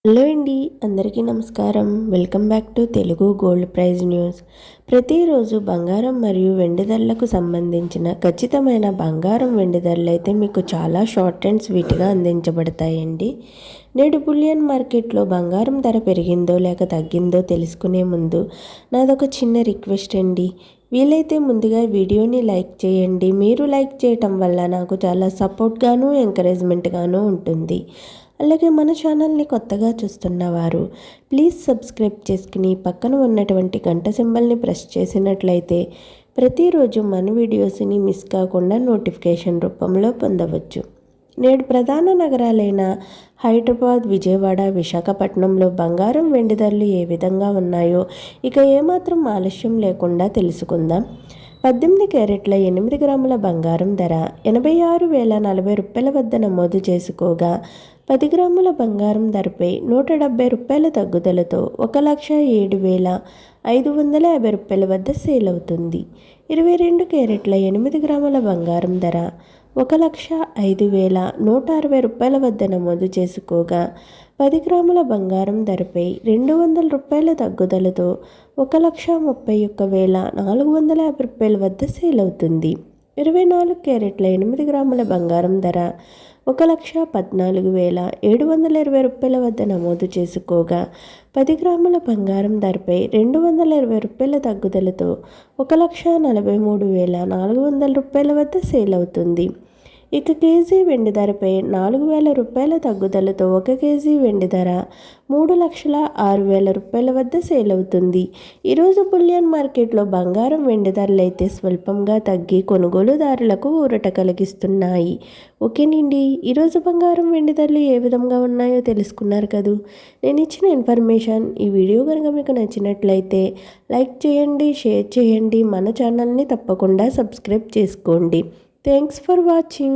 Hello అండి, అందరికీ నమస్కారం. Welcome back to Telugu gold price news. ప్రతిరోజు బంగారం మరియు వెండి ధరలకు సంబంధించిన ఖచ్చితమైన బంగారం వెండి ధరలు అయితే మీకు చాలా షార్ట్ అండ్ స్వీట్గా అందించబడతాయండి. నేడు బులియన్ మార్కెట్లో బంగారం ధర పెరిగిందో లేక తగ్గిందో తెలుసుకునే ముందు నాదొక చిన్న రిక్వెస్ట్ అండి. వీలైతే ముందుగా వీడియోని లైక్ చేయండి. మీరు లైక్ చేయటం వల్ల నాకు చాలా సపోర్ట్గాను ఎంకరేజ్మెంట్గాను ఉంటుంది. అలాగే మన ఛానల్ని కొత్తగా చూస్తున్నవారు ప్లీజ్ సబ్స్క్రైబ్ చేసుకుని పక్కన ఉన్నటువంటి గంట సింబల్ని ప్రెస్ చేసినట్లయితే ప్రతిరోజు మన వీడియోస్ని మిస్ కాకుండా నోటిఫికేషన్ రూపంలో పొందవచ్చు. నేడు ప్రధాన నగరాలైన హైదరాబాద్, విజయవాడ, విశాఖపట్నంలో బంగారం వెండి ధరలు ఏ విధంగా ఉన్నాయో ఇక ఏమాత్రం ఆలస్యం లేకుండా తెలుసుకుందాం. 18 క్యారెట్ల 8 గ్రాముల బంగారం ధర 86,040 రూపాయల వద్ద నమోదు చేసుకోగా 10 గ్రాముల బంగారం ధరపై 170 రూపాయల తగ్గుదలతో 1,07,550 రూపాయల వద్ద సేల్ అవుతుంది. 22 క్యారెట్ల 8 గ్రాముల బంగారం ధర 1,05,160 రూపాయల వద్ద నమోదు చేసుకోగా 10 గ్రాముల బంగారం ధరపై 200 రూపాయల తగ్గుదలతో 1,31,450 రూపాయల వద్ద సేల్ అవుతుంది. 24 క్యారెట్ల 8 గ్రాముల బంగారం ధర 1,14,720 రూపాయల వద్ద నమోదు చేసుకోగా 10 గ్రాముల బంగారం ధరపై 220 రూపాయల తగ్గుదలతో 1,43,400 రూపాయల వద్ద సేల్ అవుతుంది. ఇక కేజీ వెండి ధరపై 4,000 రూపాయల తగ్గుదలతో 1 కేజీ వెండి ధర 3,06,000 రూపాయల వద్ద సేల్ అవుతుంది. ఈరోజు బులియన్ మార్కెట్లో బంగారం వెండి ధరలు అయితే స్వల్పంగా తగ్గి కొనుగోలుదారులకు ఊరట కలిగిస్తున్నాయి. ఓకేనండి, ఈరోజు బంగారం వెండి ధరలు ఏ విధంగా ఉన్నాయో తెలుసుకున్నారు కదూ. నేను ఇచ్చిన ఇన్ఫర్మేషన్ ఈ వీడియో కనుక మీకు నచ్చినట్లయితే లైక్ చేయండి, షేర్ చేయండి, మన ఛానల్ని తప్పకుండా సబ్స్క్రైబ్ చేసుకోండి. Thanks for watching.